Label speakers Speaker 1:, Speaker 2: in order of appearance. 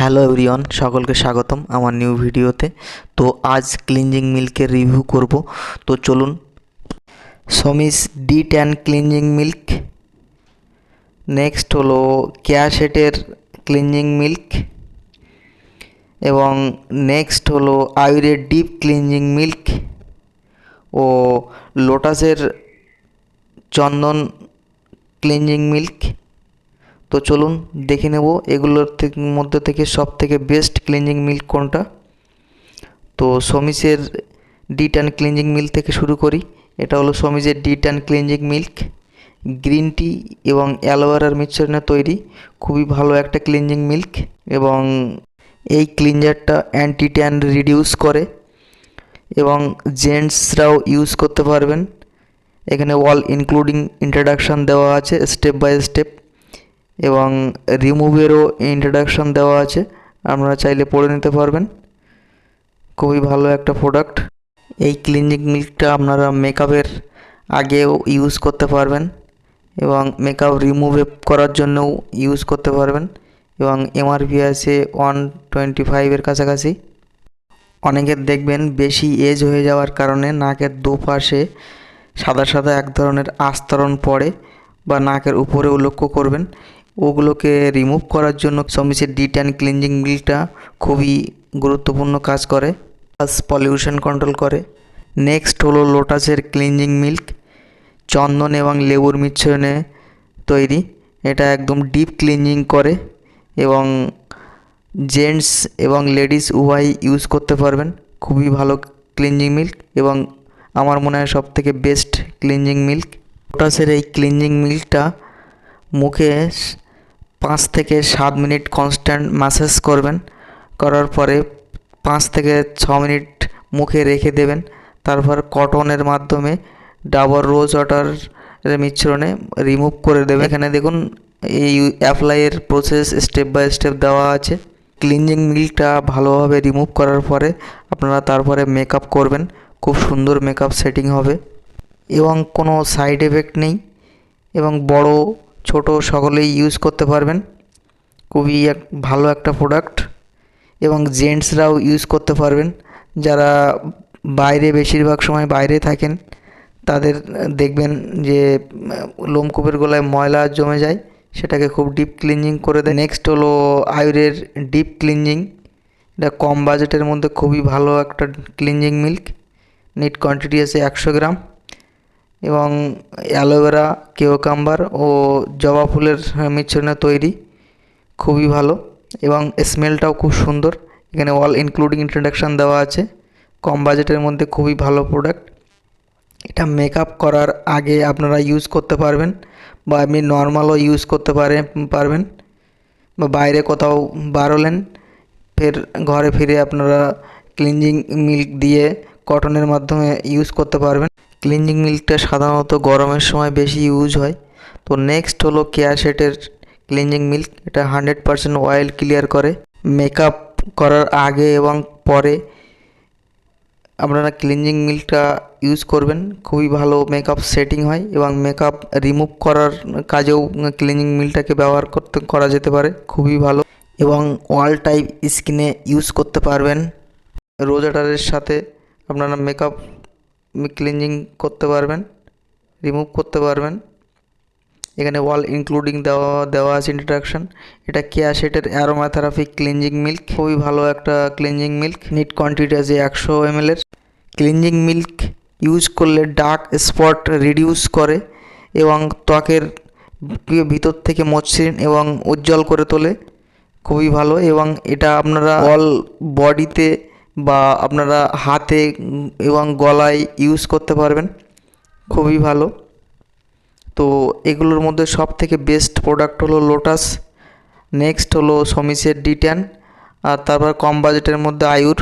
Speaker 1: Hello everyone, সকলকে স্বাগতম আমার নিউ ভিডিওতে। তো আজ ক্লিনজিং মিল্কের রিভিউ করব। তো চলুন। সমিস D10 ক্লিনজিং মিল্ক, নেক্সট হলো কেয়া সেটের ক্লিনজিং মিল্ক, এবং নেক্সট হলো আয়ুরের ডিপ ক্লিনজিং মিল্ক ও লোটাসের চন্দন ক্লিনজিং মিল্ক। তো চলুন দেখে নেব এগুলোর মধ্যে থেকে সব থেকে বেস্ট ক্লিনজিং মিল্ক কোনটা। তো সমিসের D10 ক্লিনজিং মিল্ক থেকে শুরু করি। এটা হলো সমিসের D10 cleansing milk, green tea এবং অ্যালোভেরার মিশ্রণে তৈরি খুবই ভালো একটা ক্লিনজিং মিল্ক, এবং এই ক্লিনজারটা অ্যান্টি ট্যান রিডিউস করে এবং জেন্টসরাও ইউজ করতে পারবেন। এখানে অল ইনক্লুডিং ইন্ট্রোডাকশান দেওয়া আছে স্টেপ বাই স্টেপ, এবং রিমুভেরও ইন্ট্রোডাকশান দেওয়া আছে, আপনারা চাইলে পড়ে নিতে পারবেন। খুবই ভালো একটা প্রোডাক্ট। এই ক্লিনজিং মিল্কটা আপনারা মেকআপের আগেও ইউজ করতে পারবেন এবং মেকআপ রিমুভ করার জন্যও ইউজ করতে পারবেন, এবং MRP আছে 125-এর কাছাকাছি। অনেকের দেখবেন বেশি এজ হয়ে যাওয়ার কারণে নাকের দুপাশে সাদা সাদা এক ধরনের আস্তরণ পড়ে বা নাকের উপরেও লক্ষ্য করবেন, ওগুলোকে রিমুভ করার জন্য সমিসের D10 ক্লিনজিং মিল্কটা খুবই গুরুত্বপূর্ণ কাজ করে, প্লাস পলিউশন কন্ট্রোল করে। নেক্সট হলো লোটাসের ক্লিনজিং মিল্ক, চন্দন এবং লেবুর মিশ্রণে তৈরি। এটা একদম ডিপ ক্লিনজিং করে এবং জেন্টস এবং লেডিস উভয় ইউজ করতে পারবেন। খুবই ভালো ক্লিনজিং মিল্ক এবং আমার মনে হয় সব থেকে বেস্ট ক্লিনজিং মিল্ক। লোটাসের এই ক্লিনজিং মিল্কটা মুখে 5 থেকে 7 মিনিট কনস্ট্যান্ট ম্যাসাজ করবেন, করার পরে 5 থেকে 6 মিনিট মুখে রেখে দেবেন। তারপর কটনের মাধ্যমে ডাবর রোজ ওয়াটারের মিশ্রণে রিমুভ করে দেবেন। এখানে দেখুন এই অ্যাপ্লাইয়ের প্রসেস স্টেপ বাই স্টেপ দেওয়া আছে। ক্লিনজিং মিল্কটা ভালোভাবে রিমুভ করার পরে আপনারা তারপরে মেকআপ করবেন, খুব সুন্দর মেকআপ সেটিং হবে এবং কোনো সাইড এফেক্ট নেই, এবং বড় ছোট সকলেই ইউজ করতে পারবেন। খুবই ভালো একটা প্রোডাক্ট, এবং জেন্টসরাও ইউজ করতে পারবেন। যারা বাইরে বেশিরভাগ সময় বাইরে থাকেন তাদের দেখবেন যে লোমকূপের গোড়ায় ময়লা জমে যায়, সেটাকে খুব ডিপ ক্লিনজিং করে দেয়। নেক্সট হলো আয়ুরের ডিপ ক্লিনজিং, এটা কম বাজেটের মধ্যে খুবই ভালো একটা ক্লিনজিং মিল্ক। নিট কোয়ান্টিটি আছে 100 গ্রাম, এবং অ্যালোভেরা, কিউকাম্বার ও জবা ফুলের মিশ্রণে তৈরি, খুবই ভালো এবং স্মেলটাও খুব সুন্দর। এখানে অল ইনক্লুডিং ইন্ট্রোডাকশান দেওয়া আছে। কম বাজেটের মধ্যে খুবই ভালো প্রোডাক্ট। এটা মেকআপ করার আগে আপনারা ইউজ করতে পারবেন, বা এমনি নর্মালও ইউজ করতে পারবেন, বা বাইরে কোথাও বারোলেন ফের ঘরে ফিরে আপনারা ক্লিনজিং মিল্ক দিয়ে কটনের মাধ্যমে ইউজ করতে পারবেন। ক্লিনজিং মিল্কটা সাধারণত গরমের সময় বেশি ইউজ হয়। তো নেক্সট হলো কেয়া সেটের ক্লিনজিং মিল্ক, এটা 100% অয়েল ক্লিয়ার করে। মেকআপ করার আগে এবং পরে আপনারা ক্লিনজিং মিল্কটা ইউজ করবেন, খুবই ভালো মেকআপ সেটিং হয়, এবং মেকআপ রিমুভ করার কাজেও ক্লিনজিং মিল্কটাকে ব্যবহার করা যেতে পারে, খুবই ভালো, এবং অল টাইপ স্কিনে ইউজ করতে পারবেন। রোজ ওয়াটারের সাথে আপনারা মেকআপ ক্লিনজিং করতে পারবেন, রিমুভ করতে পারবেন। এখানে অল ইনক্লুডিং দেওয়া আছে ইন্ট্রোডাকশান। এটা কেয়া সেটের অ্যারোমা থেরাপি ক্লিনজিং মিল্ক, খুবই ভালো একটা ক্লিনজিং মিল্ক। নিট কোয়ান্টিটি আছে 100 ml। ক্লিনজিং মিল্ক ইউজ করলে ডার্ক স্পট রিডিউস করে এবং ত্বকের ভিতর থেকে মসৃণ এবং উজ্জ্বল করে তোলে, খুবই ভালো। এবং এটা আপনারা অল বডিতে বা আপনারা হাতে এবং গলায় ইউজ করতে পারবেন, খুবই ভালো। তো এগুলোর মধ্যে সব থেকে বেস্ট প্রোডাক্ট হলো লোটাস, নেক্সট হলো সমিসের D10, আর তারপর কম বাজেটের মধ্যে আয়ুর।